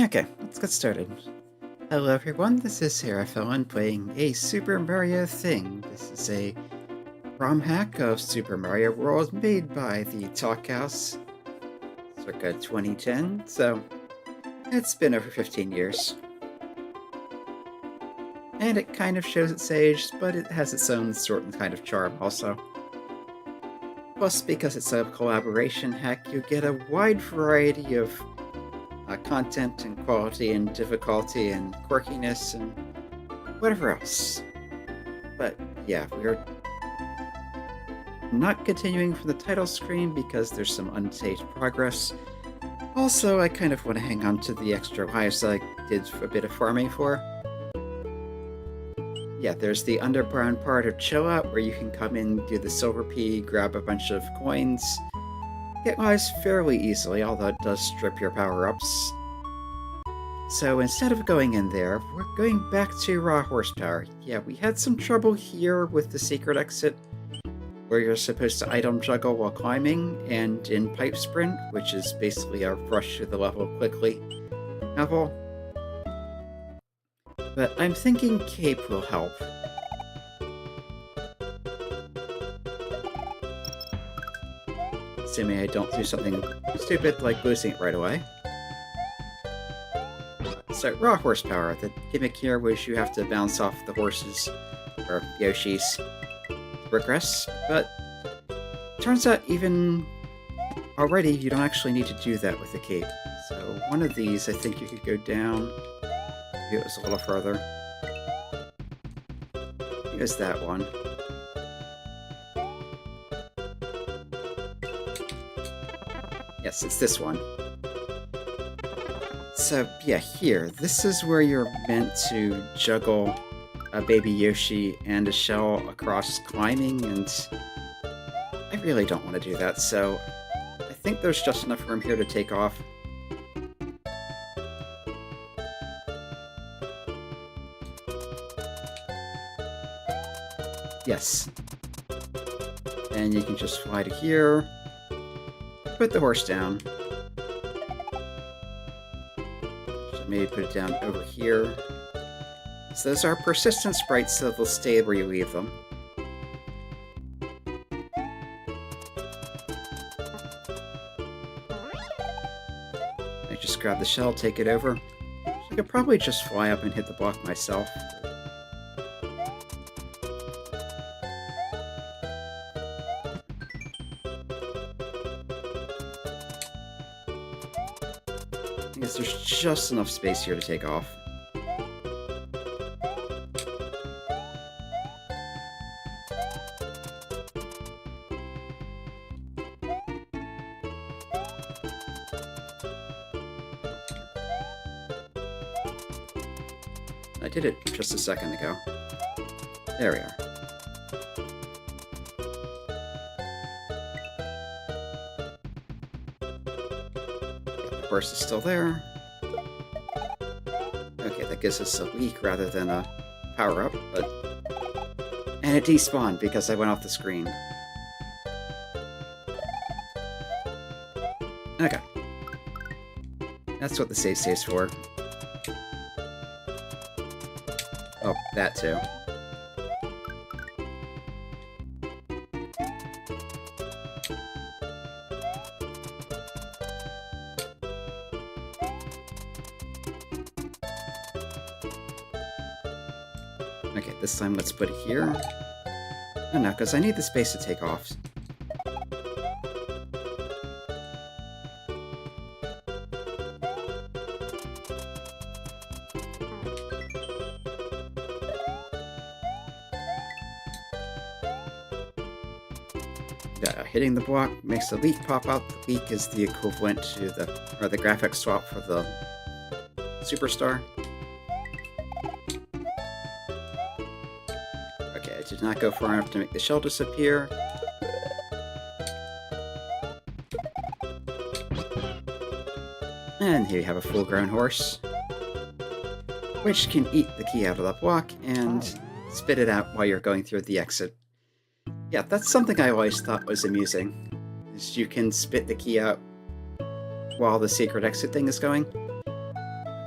Okay, let's get started. Hello everyone, this is Seraphon playing a Super Mario thing. This is a ROM hack of Super Mario World made by the Talk House circa 2010, so it's been over 15 years. And it kind of shows its age, but it has its own sort and kind of charm also. Plus, because it's a collaboration hack, you get a wide variety of content and quality and difficulty and quirkiness and whatever else. But yeah, we're not continuing from the title screen because there's some unsaved progress. Also, I kind of want to hang on to the extra lives I did a bit of farming for. Yeah, there's the underground part of Chill Out where you can come in, do the Silver Pea, grab a bunch of coins, get lives fairly easily, although it does strip your power-ups. So instead of going in there, we're going back to raw horsepower. Yeah, we had some trouble here with the secret exit, where you're supposed to item juggle while climbing, and in Pipe Sprint, which is basically a rush through the level quickly level. But I'm thinking Cape will help. Assuming I don't do something stupid like losing it right away. So, raw horsepower. The gimmick here was you have to bounce off the horses, or Yoshis, to progress, but turns out even already you don't actually need to do that with the cape. So one of these, I think you could go down. Maybe it was a little further. Here's that one. Yes, it's this one. So yeah, here, this is where you're meant to juggle a baby Yoshi and a shell across climbing, and I really don't want to do that, so I think there's just enough room here to take off. Yes. And you can just fly to here, put the horse down. So maybe put it down over here. So those are persistent sprites, so they'll stay where you leave them. I just grab the shell, take it over. I could probably just fly up and hit the block myself. I guess there's just enough space here to take off. I did it just a second ago. There we are. The horse is still there. Okay, that gives us a leak rather than a power-up, but... And it despawned because I went off the screen. Okay. That's what the save state's for. Oh, that too. Okay, this time let's put it here. Oh no, because I need the space to take off. Hitting the block makes the leak pop out. The leak is the equivalent to the graphic swap for the Superstar. Okay, I did not go far enough to make the shell disappear. And here you have a full-grown horse, which can eat the key out of that block and spit it out while you're going through the exit. Yeah, that's something I always thought was amusing, is you can spit the key out while the secret exit thing is going.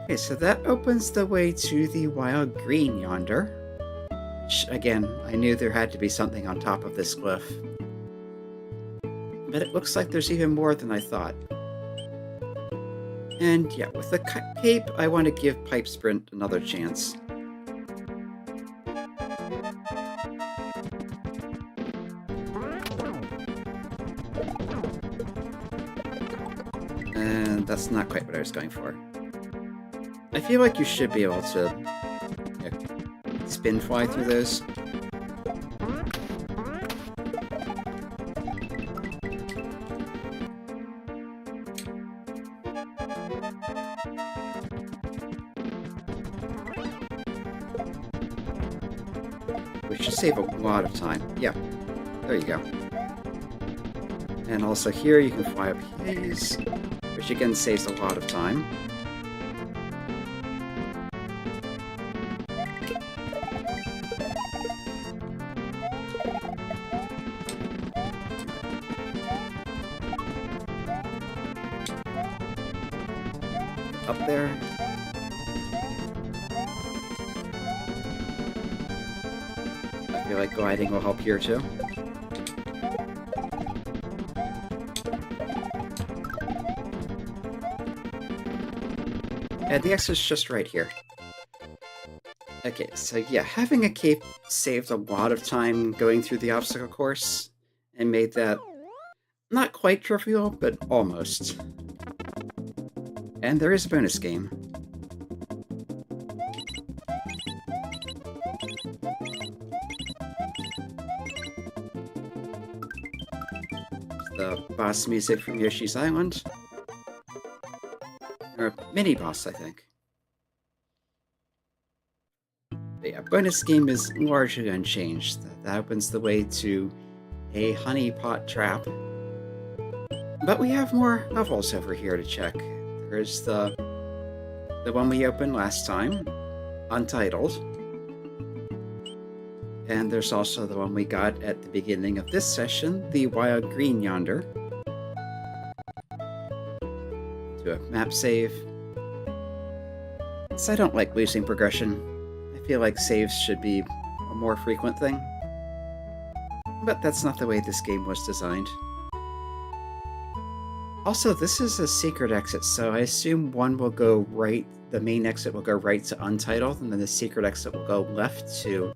Okay, so that opens the way to the wild Green Yonder. Which, again, I knew there had to be something on top of this cliff. But it looks like there's even more than I thought. And yeah, with the cape, I want to give Pipe Sprint another chance. And that's not quite what I was going for. I feel like you should be able to spin fly through those. Which should save a lot of time. Yeah, there you go. And also here you can fly up these, which again saves a lot of time. Up there. I feel like gliding will help here too. And the exit's just right here. Okay, so yeah, having a cape saved a lot of time going through the obstacle course, and made that not quite trivial, but almost. And there is a bonus game. The boss music from Yoshi's Island. Or Miniboss, I think. But yeah, bonus game is largely unchanged. That opens the way to a honey pot trap. But we have more levels over here to check. There's the one we opened last time, Untitled. And there's also the one we got at the beginning of this session, the wild Green Yonder. Do a map save. So I don't like losing progression. I feel like saves should be a more frequent thing. But that's not the way this game was designed. Also, this is a secret exit, so I assume one will go right, the main exit will go right to Untitled, and then the secret exit will go left to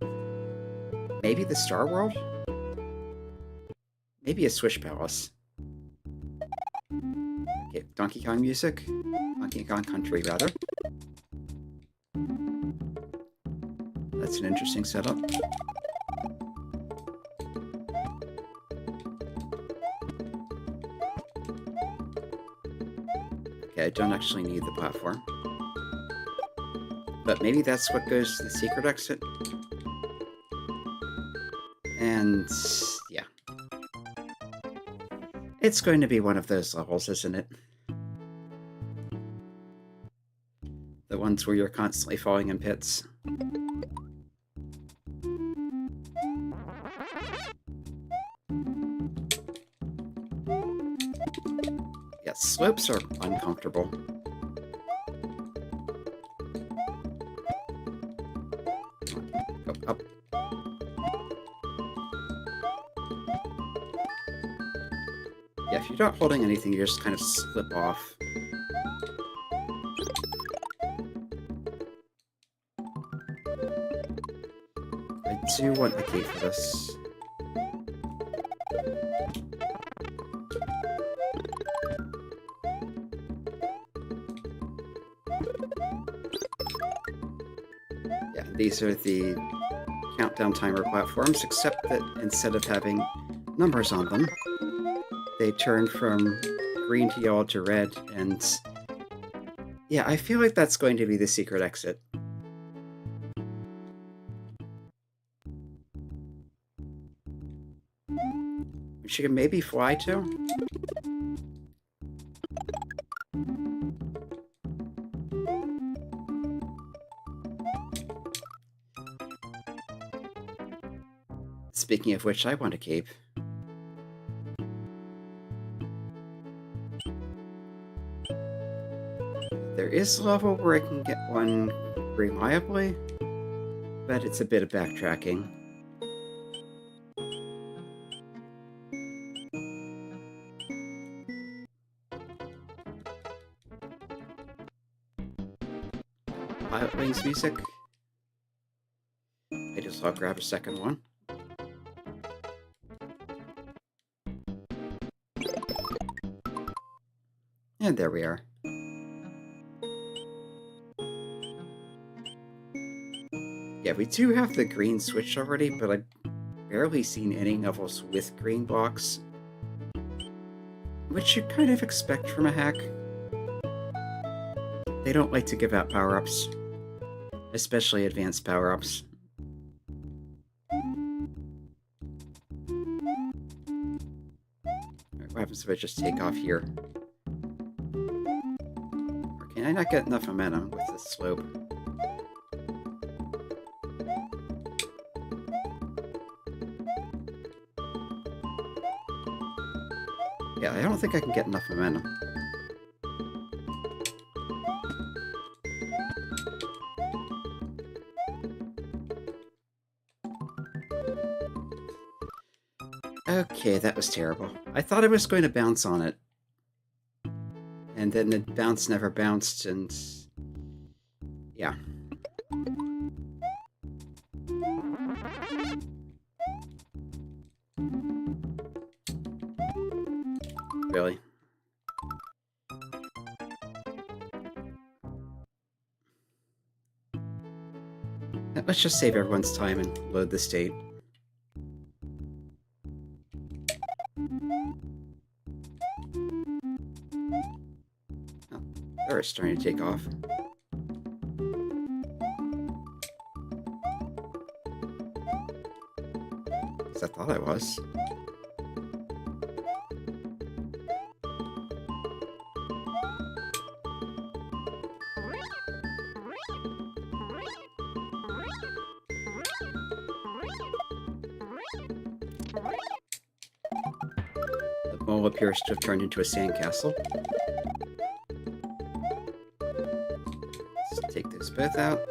maybe the Star World? Maybe a Swish Palace. Okay, Donkey Kong music. Donkey Kong Country, rather. That's an interesting setup. Okay, I don't actually need the platform. But maybe that's what goes to the secret exit. And yeah. It's going to be one of those levels, isn't it? The ones where you're constantly falling in pits. Yeah, slopes are uncomfortable. Go up. Yeah, if you're not holding anything, you just kind of slip off. I do want the key for this. Yeah, these are the countdown timer platforms, except that instead of having numbers on them, they turn from green to yellow to red, and yeah, I feel like that's going to be the secret exit. Which you can maybe fly to? Speaking of which, I want a cape. There is a level where I can get one reliably, but it's a bit of backtracking. Pilot Wings music. I'll grab a second one. And there we are. Yeah, we do have the green switch already, but I've barely seen any levels with green blocks, which you kind of expect from a hack. They don't like to give out power-ups, especially advanced power-ups. What happens if I just take off here? Or can I not get enough momentum with this slope? Yeah, I don't think I can get enough momentum. Okay, that was terrible. I thought I was going to bounce on it. And then the bounce never bounced, and... yeah. Really? Let's just save everyone's time and load the state. Oh, they're starting to take off. As I thought I was. Appears to have turned into a sandcastle. Let's take those both out.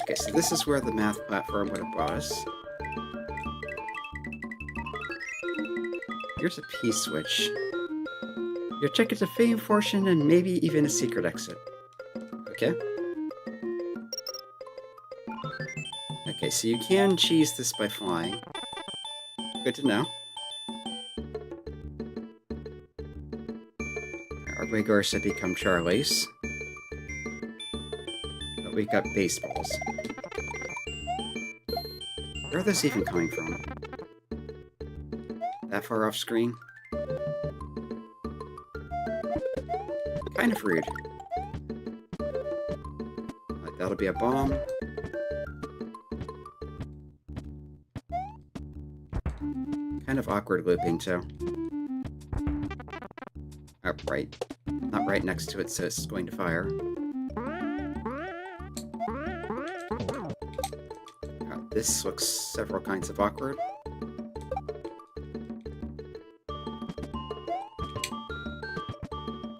Okay, so this is where the math platform would have brought us. Here's a P-switch. Your ticket to fame, fortune, and maybe even a secret exit. Okay. Okay, so you can cheese this by flying. Good to know. Our rigors have become Charlies. But we've got baseballs. Where are those even coming from? That far off screen? Kind of rude. That'll be a bomb. Kind of awkward looping, too. Oh, right. Not right next to it, so it's going to fire. This looks several kinds of awkward.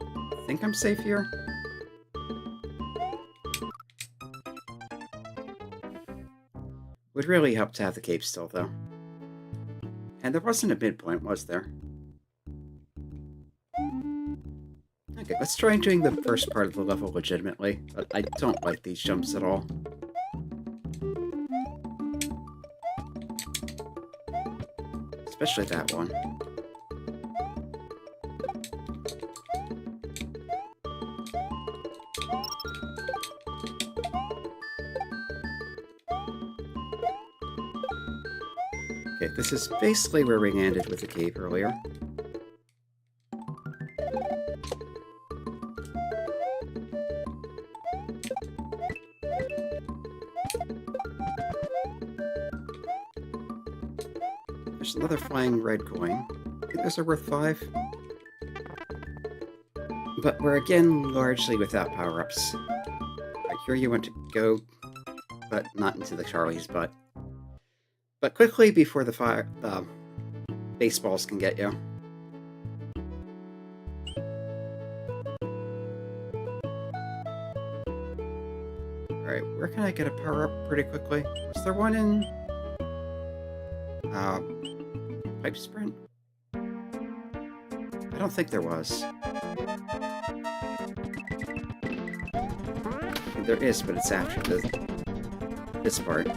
I think I'm safe here. Would really help to have the cape still, though. And there wasn't a midpoint, was there? Okay, let's try doing the first part of the level legitimately, but I don't like these jumps at all. Especially that one. Okay, this is basically where we landed with the cave earlier. There's another flying red coin. I think those are worth 5. But we're again largely without power-ups. Right, here you want to go, but not into the Charlie's butt. But quickly before the baseballs can get you. Alright, where can I get a power-up pretty quickly? Was there one in... Pipe Sprint? I don't think there was. There is, but it's after this part.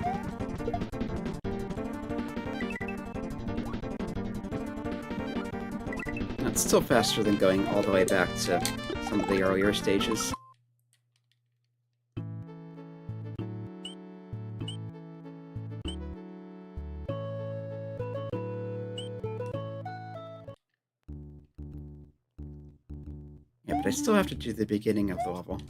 It's still faster than going all the way back to some of the earlier stages. Yeah, but I still have to do the beginning of the level.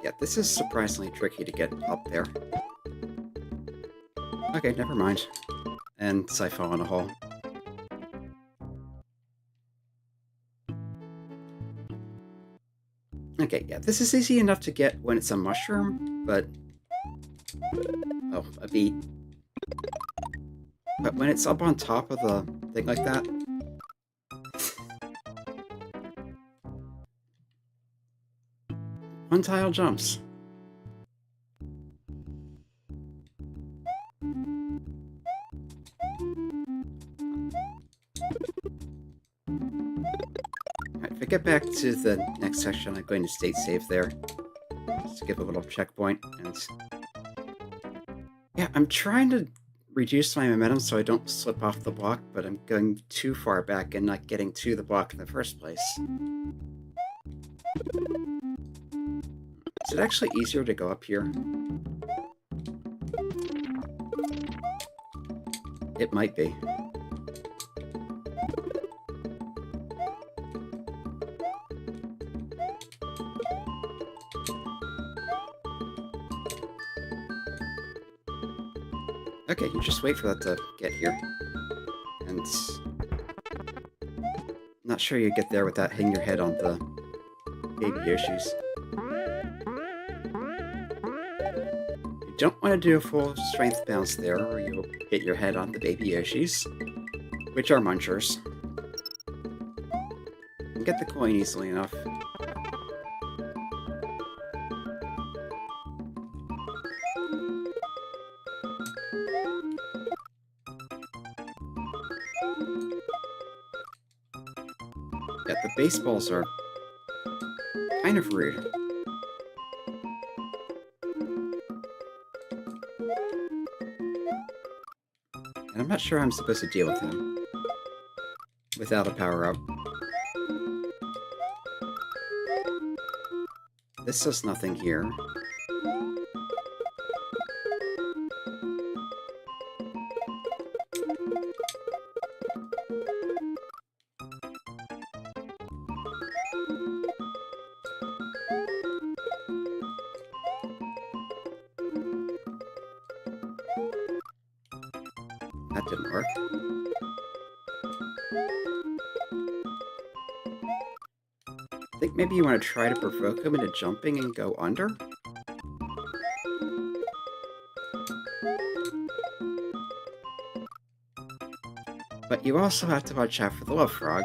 Yeah, this is surprisingly tricky to get up there. Okay, never mind. And I fell in a hole. Okay, yeah, this is easy enough to get when it's a mushroom, but... Oh, a beet. But when it's up on top of the thing like that... One tile jumps. Alright, if I get back to the next section, I'm going to state save there. Just to give a little checkpoint. And yeah, I'm trying to reduce my momentum so I don't slip off the block, but I'm going too far back and not getting to the block in the first place. Is it actually easier to go up here? It might be. Okay, you just wait for that to get here. And... not sure you get there without hitting your head on the baby Yoshis. You don't want to do a full strength bounce there, or you'll hit your head on the baby Yoshis, which are munchers. You can get the coin easily enough. Yeah, the baseballs are kind of rude. And I'm not sure I'm supposed to deal with him without a power-up. This does nothing here. That didn't work. I think maybe you want to try to provoke him into jumping and go under? But you also have to watch out for the love frog.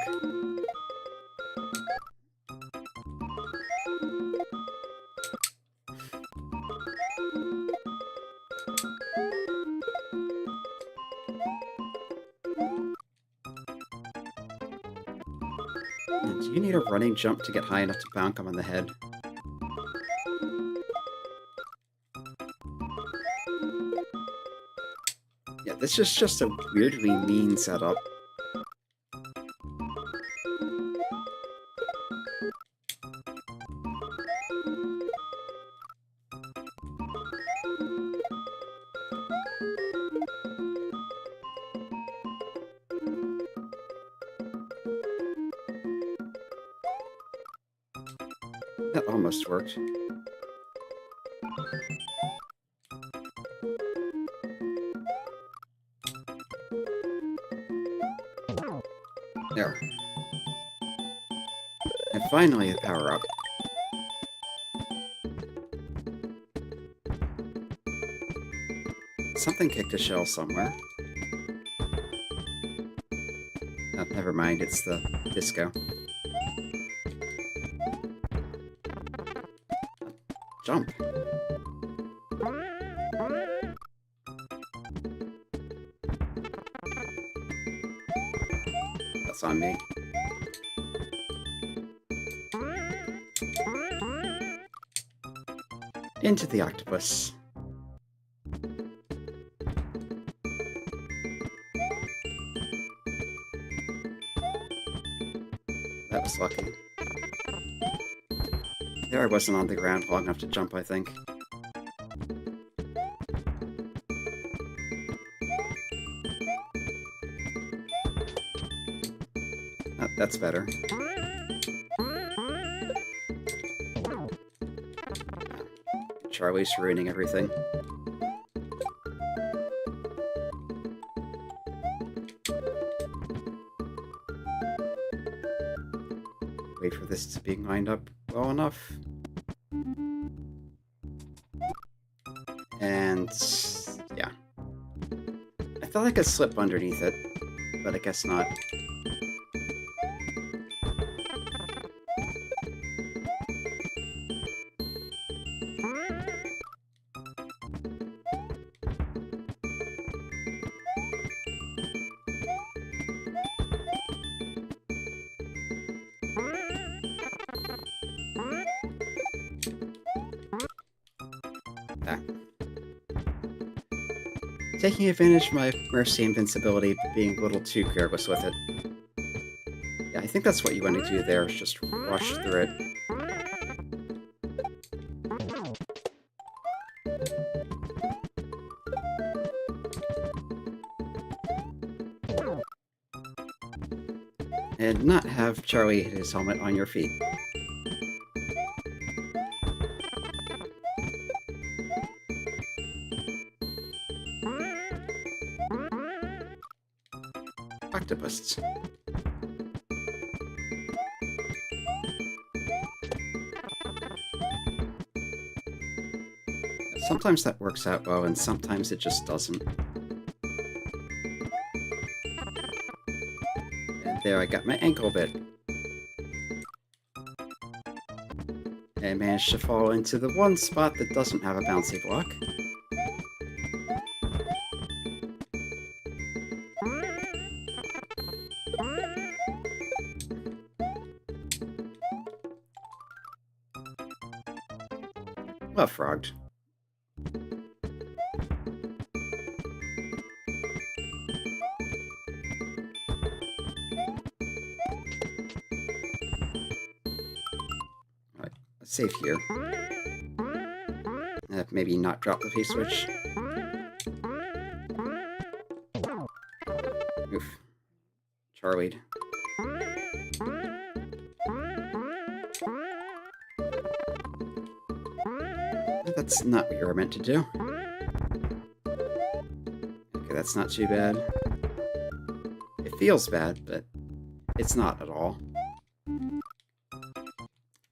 Do you need a running jump to get high enough to bonk him on the head? Yeah, this is just a weirdly mean setup. That almost worked. There. And finally, the power-up. something kicked a shell somewhere. Oh, never mind, it's the disco. Jump. That's on me. Into the octopus. That was lucky. There I wasn't on the ground long enough to jump, I think. Oh, that's better. Charlie's ruining everything. Wait for this to be lined up well enough. And yeah. I thought I could slip underneath it, but I guess not. Taking advantage of my Mercy invincibility, but being a little too careless with it. Yeah, I think that's what you want to do there, is just rush through it. And not have Charlie hit his helmet on your feet. Octopus. Sometimes that works out well, and sometimes it just doesn't. And there I got my ankle bit. And managed to fall into the one spot that doesn't have a bouncy block. Well frogged. Alright, let's save here. Maybe not drop the P-switch. Oof. Charlied. That's not what you were meant to do. Okay, that's not too bad. It feels bad, but it's not at all.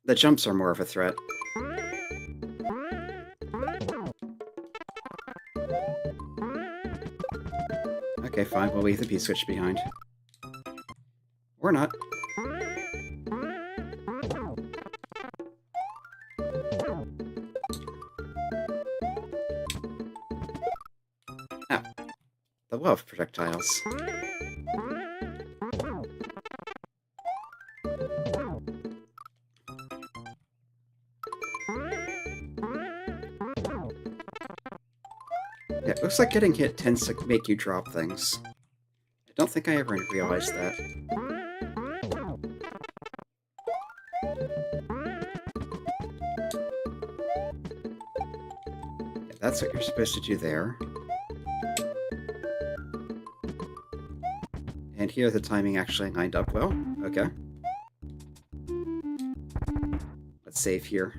The jumps are more of a threat. Okay, fine, we'll leave the P-switch behind. Or not. The love projectiles. Yeah, it looks like getting hit tends to make you drop things. I don't think I ever realized that. Yeah, that's what you're supposed to do there. And here the timing actually lined up well. Okay. Let's save here.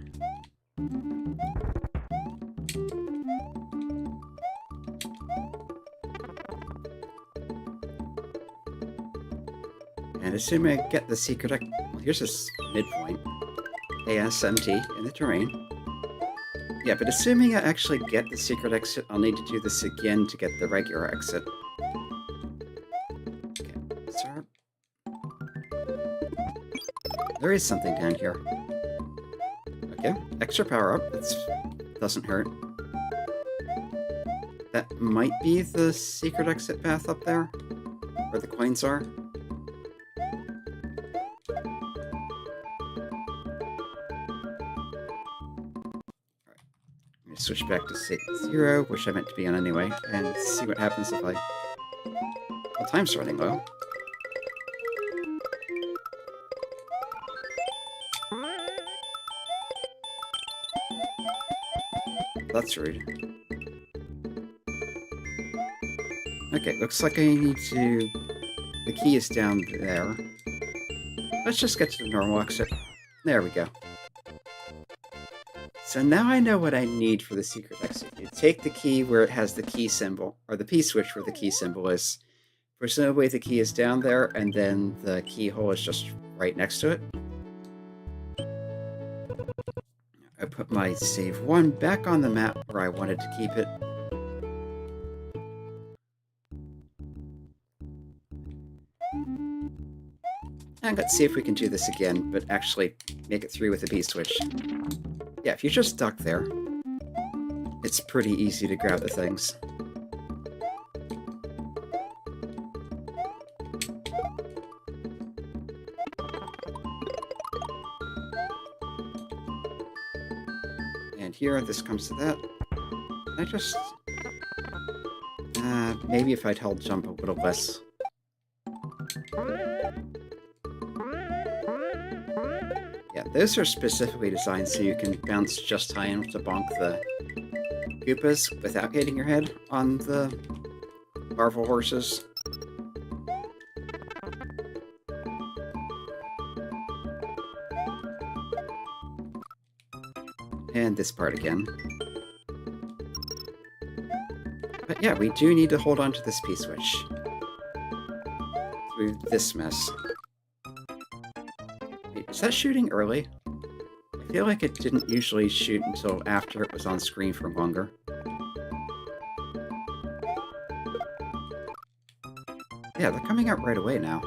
And assuming I get the secret... Well, here's this midpoint. ASMT in the terrain. Yeah, but assuming I actually get the secret exit, I'll need to do this again to get the regular exit. Okay, sir. There is something down here. Okay, extra power up. That doesn't hurt. That might be the secret exit path up there, where the coins are. Switch back to state 0, which I meant to be on anyway, and see what happens if I... Well, time's running low. That's rude. Okay, looks like I need to... The key is down there. Let's just get to the normal exit. There we go. So now I know what I need for the secret exit. You take the key where it has the key symbol, or the P-switch where the key symbol is. Presumably the key is down there, and then the keyhole is just right next to it. I put my save 1 back on the map where I wanted to keep it. And let's see if we can do this again, but actually make it through with the P-switch. Yeah, if you just duck there, it's pretty easy to grab the things. And here, this comes to that. I just... maybe if I'd held jump a little less. Yeah, those are specifically designed so you can bounce just high enough to bonk the Koopas without hitting your head on the larval horses. And this part again. But yeah, we do need to hold on to this P-switch through this mess. Wait, is that shooting early? I feel like it didn't usually shoot until after it was on screen for longer. Yeah, they're coming out right away now.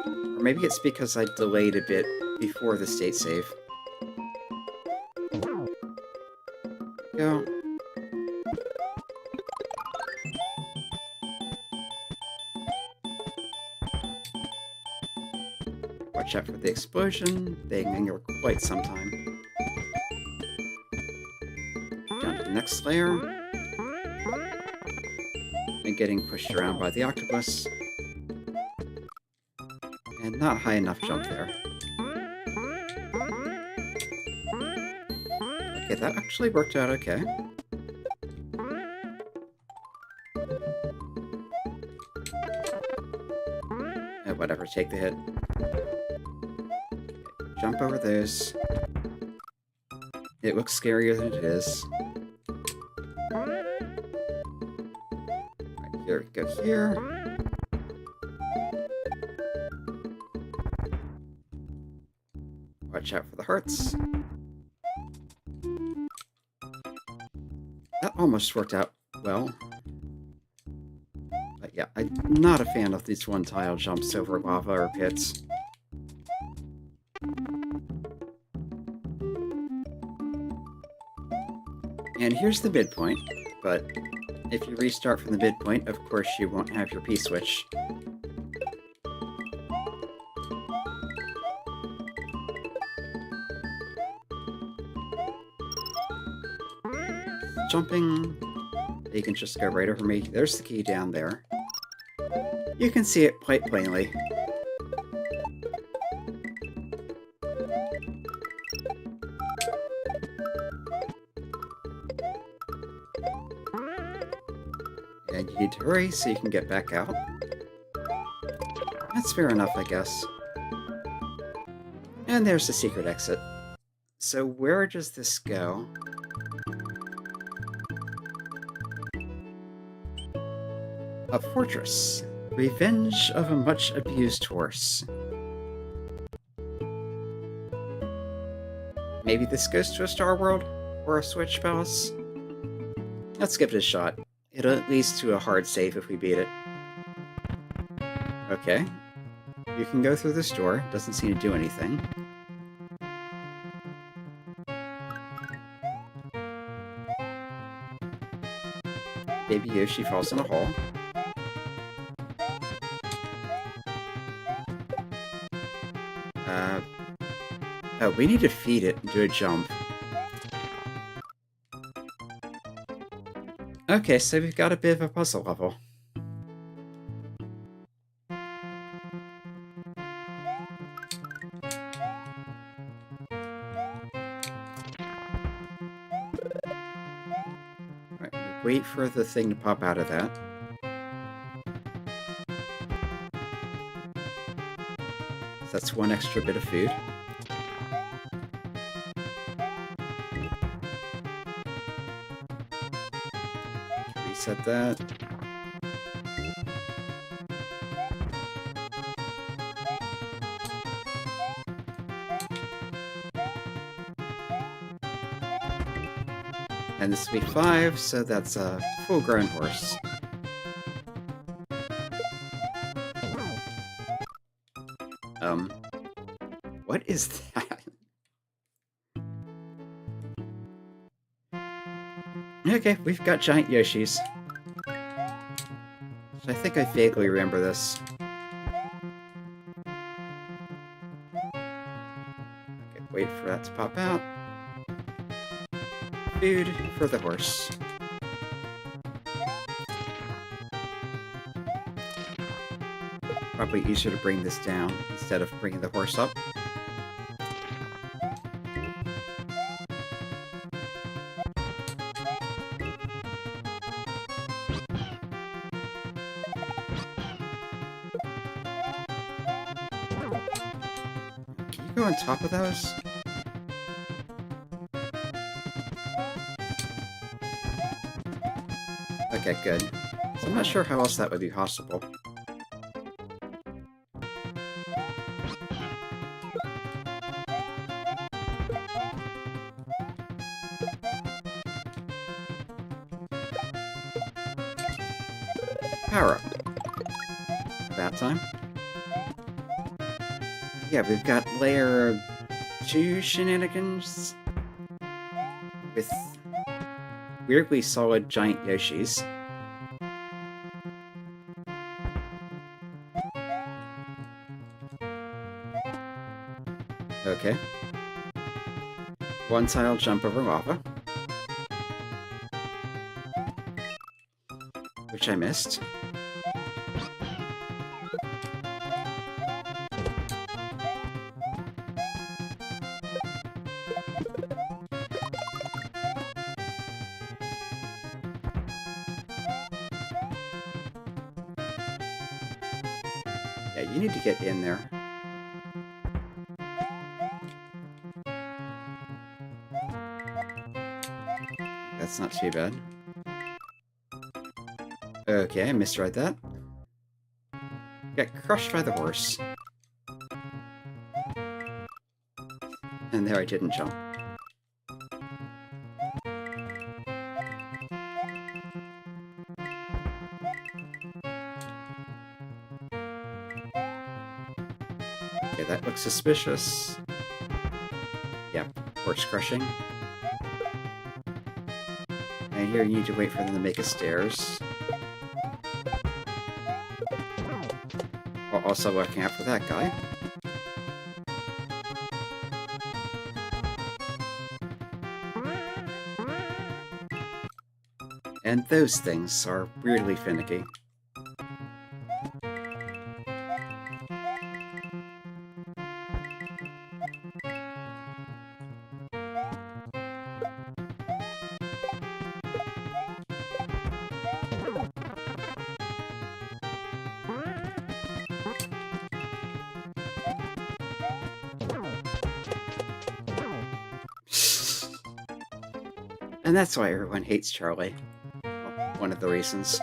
Or maybe it's because I delayed a bit before the state save. Go. Watch out for the explosion. They can linger quite some time. Down to the next layer. And getting pushed around by the octopus. And not high enough jump there. Okay, that actually worked out okay. Whatever, take the hit. Jump over those. It looks scarier than it is. Right, here we go here. Watch out for the hearts. That almost worked out well. But yeah, I'm not a fan of these one-tile jumps over lava or pits. And here's the midpoint, but if you restart from the midpoint, of course you won't have your P-switch. Jumping, you can just go right over me. There's the key down there. You can see it quite plainly. And you need to hurry so you can get back out. That's fair enough, I guess. And there's the secret exit. So where does this go? A fortress. Revenge of a much-abused horse. Maybe this goes to a Star World or a Switch Palace? Let's give it a shot. It'll at least to a hard save if we beat it. Okay. You can go through this door. Doesn't seem to do anything. Baby Yoshi falls in a hole. Oh, we need to feed it and do a jump. Okay, so we've got a bit of a puzzle level. Alright, wait for the thing to pop out of that. So that's one extra bit of food. Reset that. And this will be 5, so that's a full-grown horse. What is that? Okay, we've got giant Yoshis. I think I vaguely remember this. Okay, wait for that to pop out. Food for the horse. Probably easier to bring this down instead of bringing the horse up. Can you go on top of those? Okay, good. So I'm not sure how else that would be possible. Power up. That time. Yeah, we've got layer 2 shenanigans with weirdly solid giant Yoshis. Okay. One tile jump over lava. Which I missed. Yeah, you need to get in there. That's not too bad. Okay, I misread that. Got crushed by the horse. And there I didn't jump. Okay, that looks suspicious. Yeah, horse crushing. And here you need to wait for them to make a stairs. While also looking out for that guy. And those things are weirdly finicky. And that's why everyone hates Charlie. Well, one of the reasons.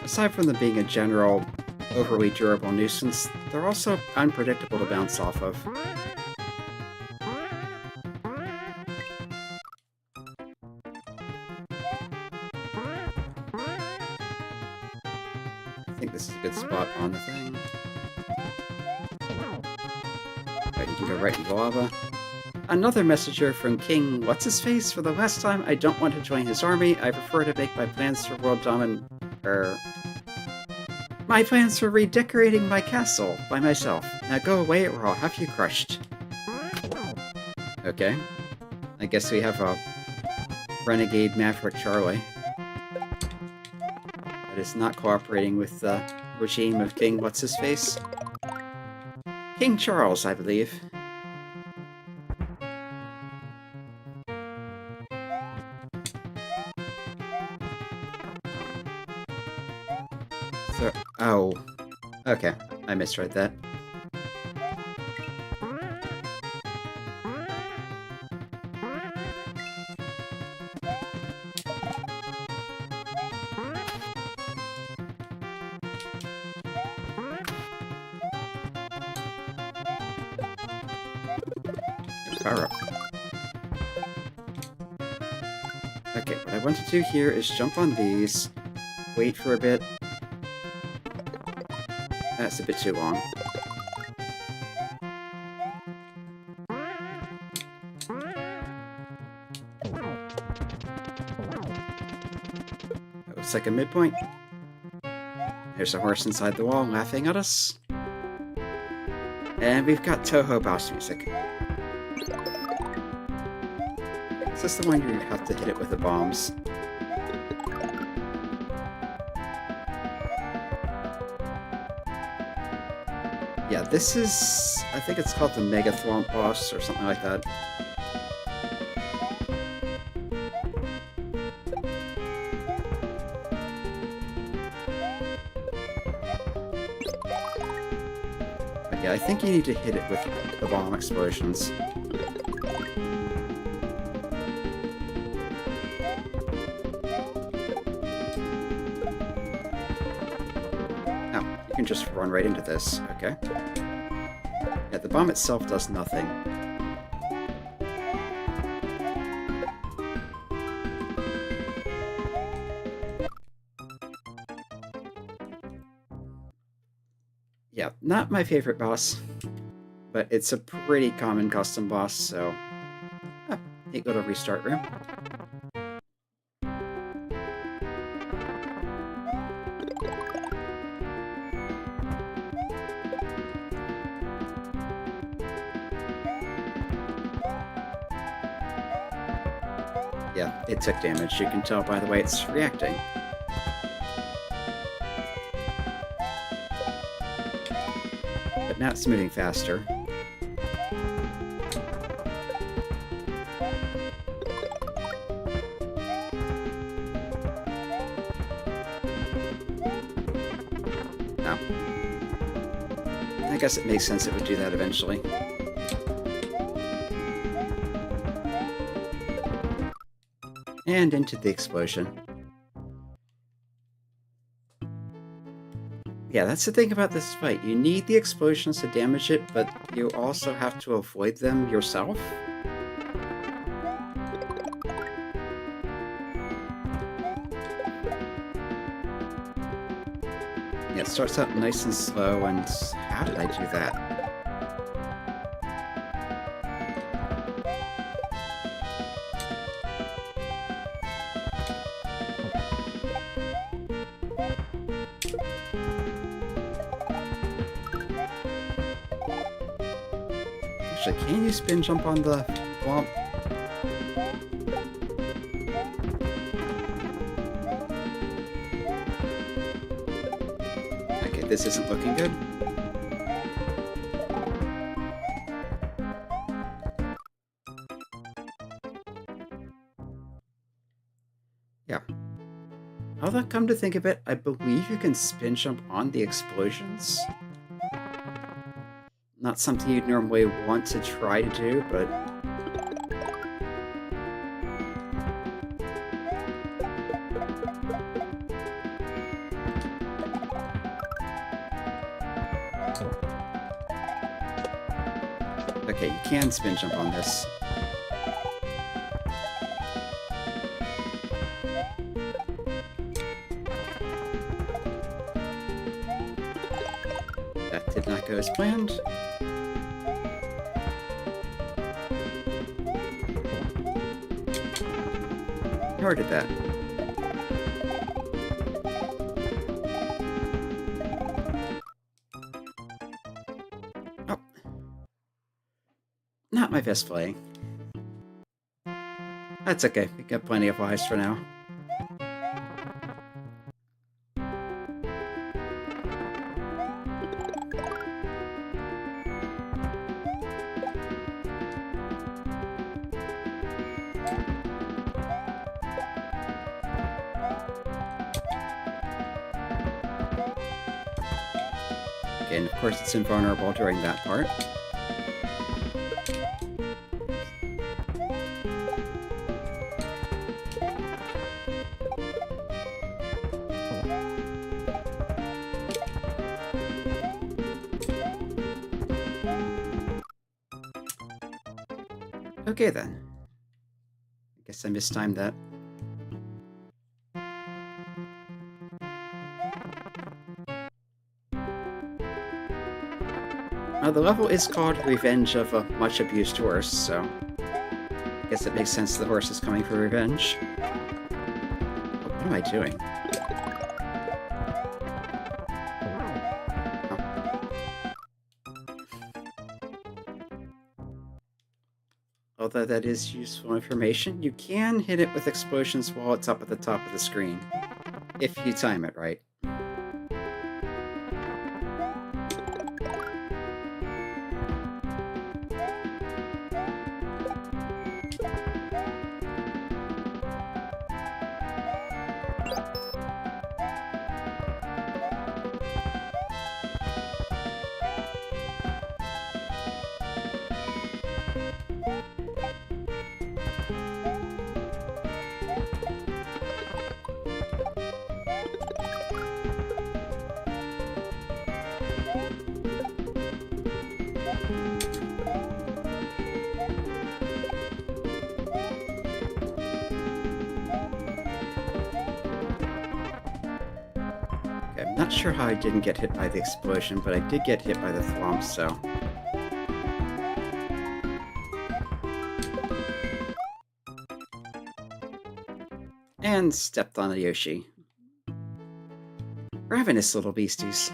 Aside from them being a general overly durable nuisance, they're also unpredictable to bounce off of. I think this is a good spot on the thing. Right, you can go right into lava. Another messenger from King What's-His-Face. For the last time, I don't want to join his army. I prefer to make my plans for world domination. My plans for redecorating my castle by myself. Now go away or I'll have you crushed. Okay. I guess we have a renegade Maverick Charlie that is not cooperating with the regime of King What's-His-Face. King Charles, I believe. So, oh. Okay, I misread that. Power up. Okay, what I want to do here is jump on these, wait for a bit. That's a bit too long. That looks like a midpoint. There's a horse inside the wall laughing at us. And we've got Toho boss music. Is this the one where you have to hit it with the bombs? Yeah, this is... I think it's called the Mega Thwomp boss or something like that. But yeah, I think you need to hit it with the bomb explosions. You can just run right into this, okay? Yeah, the bomb itself does nothing. Yeah, not my favorite boss, but it's a pretty common custom boss, so... neat little restart room. Yeah, it took damage. You can tell by the way it's reacting. But now it's moving faster. Now, I guess it makes sense it would do that eventually. And into the explosion. Yeah, that's the thing about this fight. You need the explosions to damage it, but you also have to avoid them yourself. Yeah, it starts out nice and slow, and how did I do that? Can you spin jump on the womp? Okay, this isn't looking good. Yeah. Although, come to think of it, I believe you can spin jump on the explosions. Not something you'd normally want to try to do, but... Okay, you can spin jump on this. That did not go as planned. Nor did that. Oh. Not my best playing. That's okay, we got plenty of lives for now. Okay, and of course it's invulnerable during that part. Okay then. I guess I mistimed that. The level is called Revenge of a Much Abused Horse, so I guess it makes sense the horse is coming for revenge. What am I doing? Although that is useful information, you can hit it with explosions while it's up at the top of the screen, if you time it right. I'm not sure how I didn't get hit by the explosion, but I did get hit by the thwomp, so... And stepped on a Yoshi. Ravenous little beasties.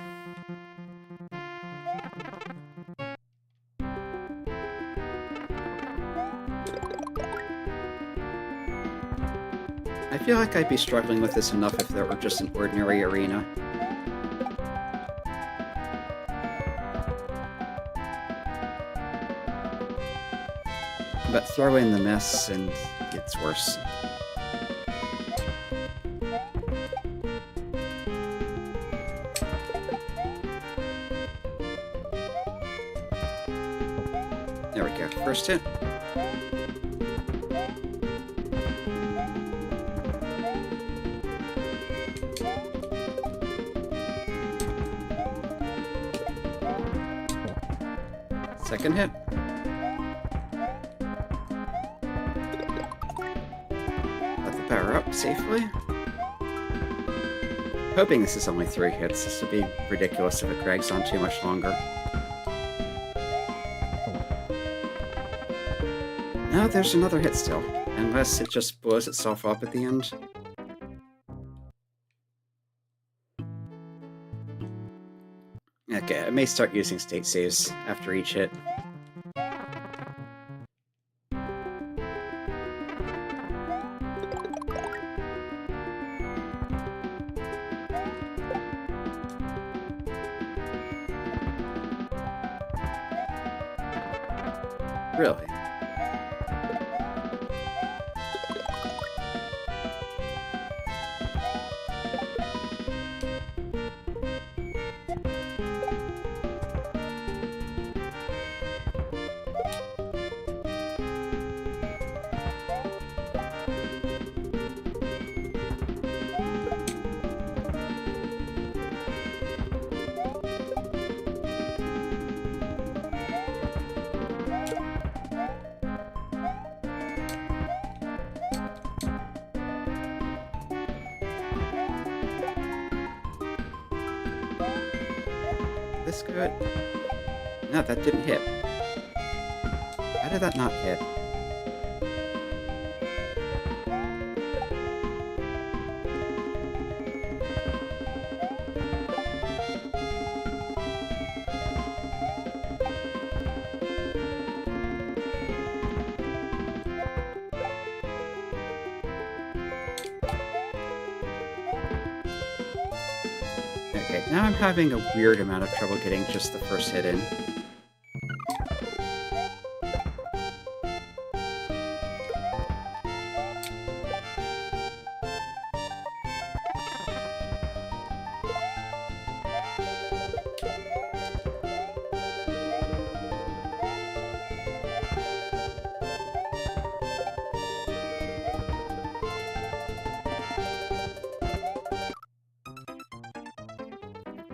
I feel like I'd be struggling with this enough if there were just an ordinary arena. But throw in the mess and it's worse. There we go. First hit. Second hit. Let the power up safely. Hoping this is only 3 hits. This would be ridiculous if it drags on too much longer. No, there's another hit still. Unless it just blows itself up at the end. Okay, I may start using state saves after each hit. Really? This good? No, that didn't hit. How did that not hit? Okay, now I'm having a weird amount of trouble getting just the first hit in.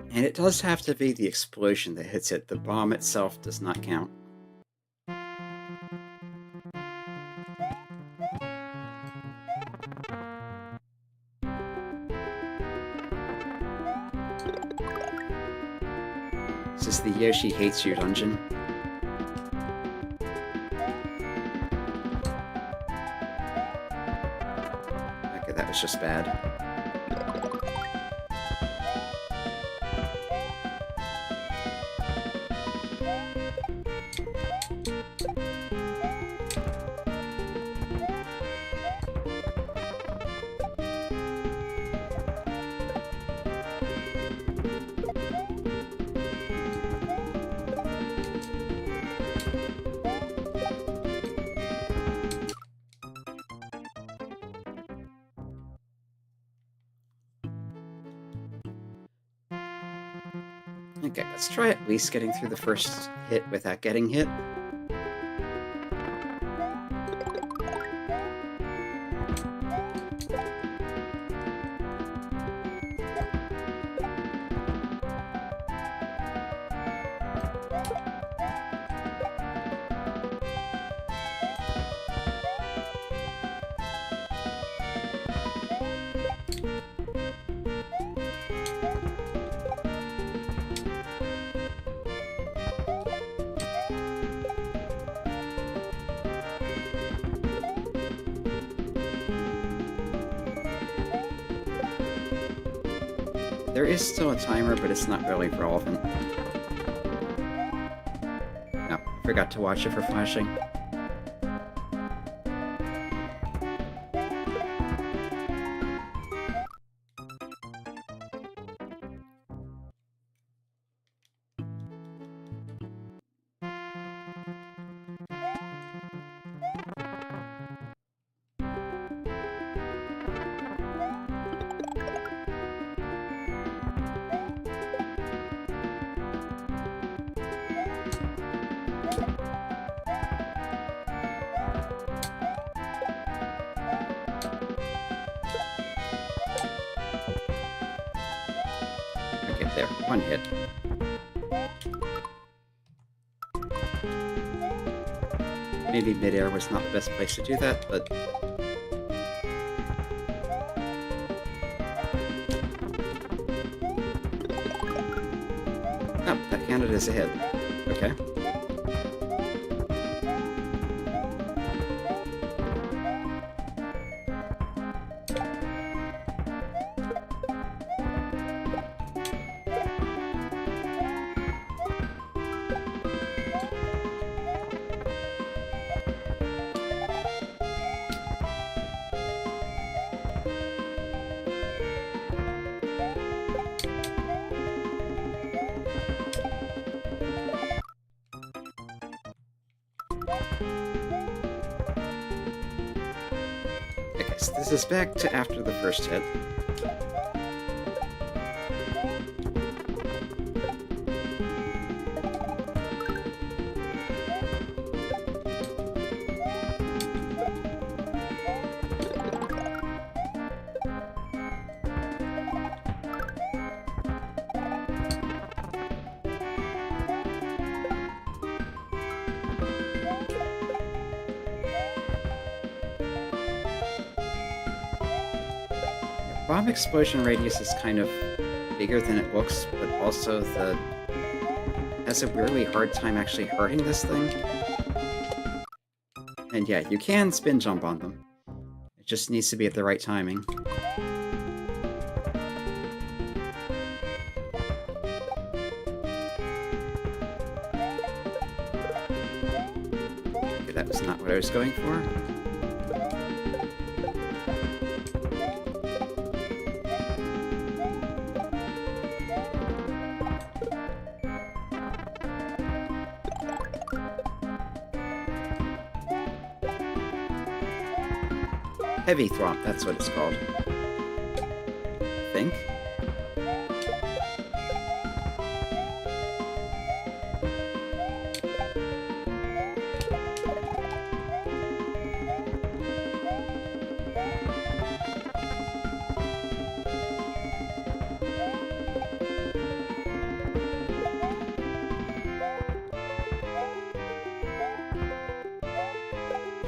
And it does have to be the explosion that hits it. The bomb itself does not count. This is the Yoshi Hates You dungeon. Okay, that was just bad. Okay, let's try at least getting through the first hit without getting hit. There is still a timer, but it's not really relevant. No, forgot to watch it for flashing. There, one hit. Maybe midair was not the best place to do that, but... Oh, that counted as a hit. Okay. Okay, so this is back to after the first hit. Bomb explosion radius is kind of bigger than it looks, but also has a weirdly hard time actually hurting this thing. And yeah, you can spin jump on them. It just needs to be at the right timing. Okay, that was not what I was going for. Heavy Thwomp, that's what it's called. I think.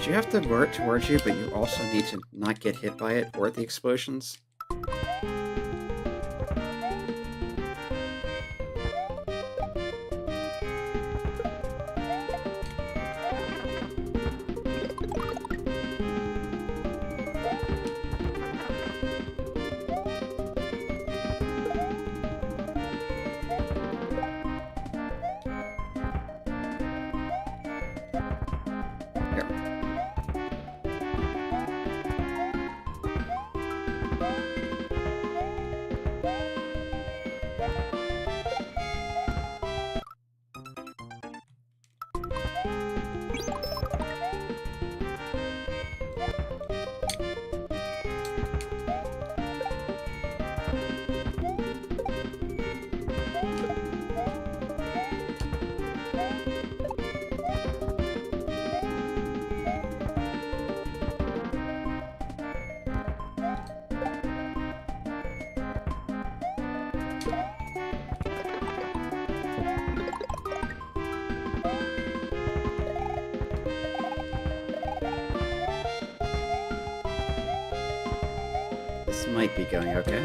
You have to lure it towards you, but you also need to not get hit by it or the explosions. This might be going okay.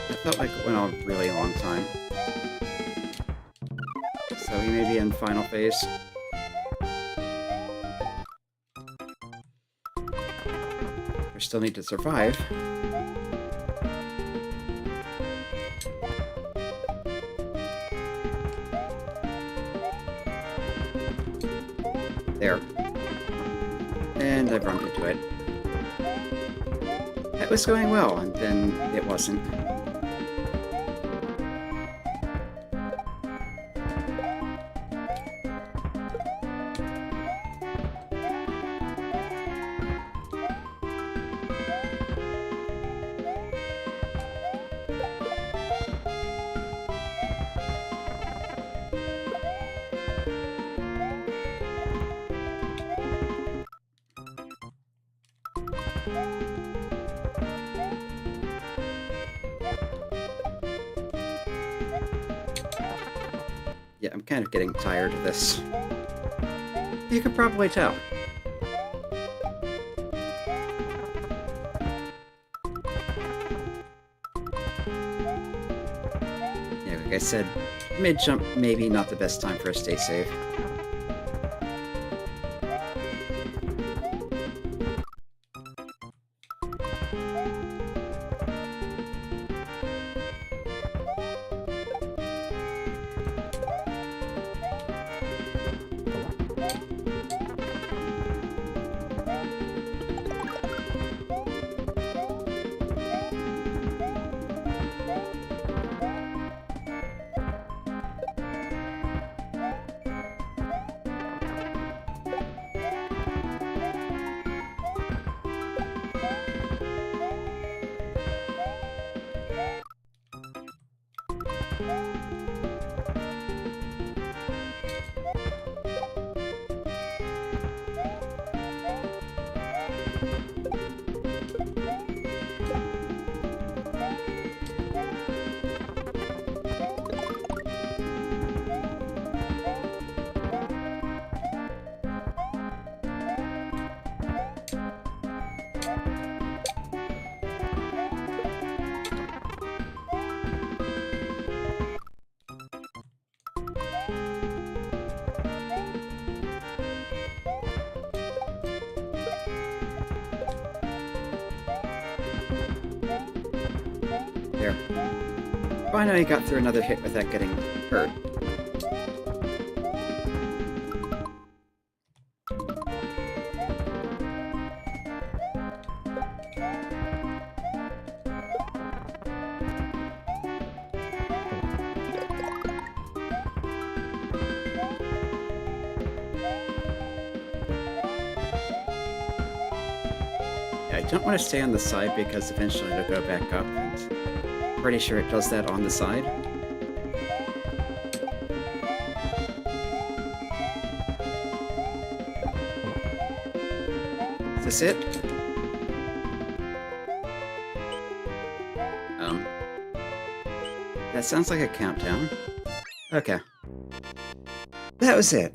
It felt like it went a really long time. So we may be in final phase. We still need to survive. There. And I bumped into it. That was going well, and then it wasn't. Yeah, I'm kind of getting tired of this. You can probably tell. Yeah, like I said, mid-jump maybe not the best time for a stay safe. Finally, I got through another hit without getting hurt. I don't want to stay on the side because eventually it'll go back up, and I'm pretty sure it does that on the side. Is this it? That sounds like a countdown. Okay. That was it.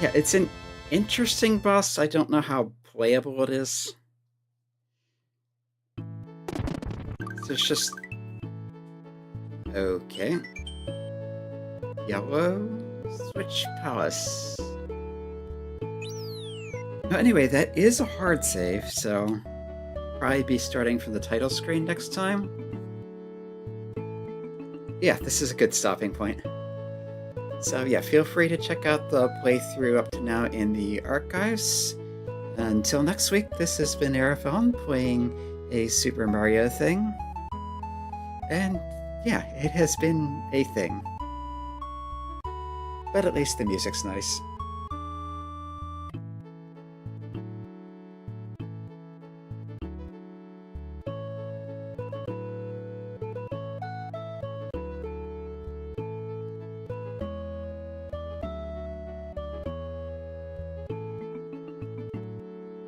Yeah, it's an interesting boss. I don't know how playable it is. So it's just... Okay. Yellow Switch Palace. Well, anyway, that is a hard save, so probably be starting from the title screen next time. Yeah, this is a good stopping point. So yeah, feel free to check out the playthrough up to now in the archives. Until next week, this has been Arafon playing a Super Mario thing. And yeah, it has been a thing. But at least the music's nice.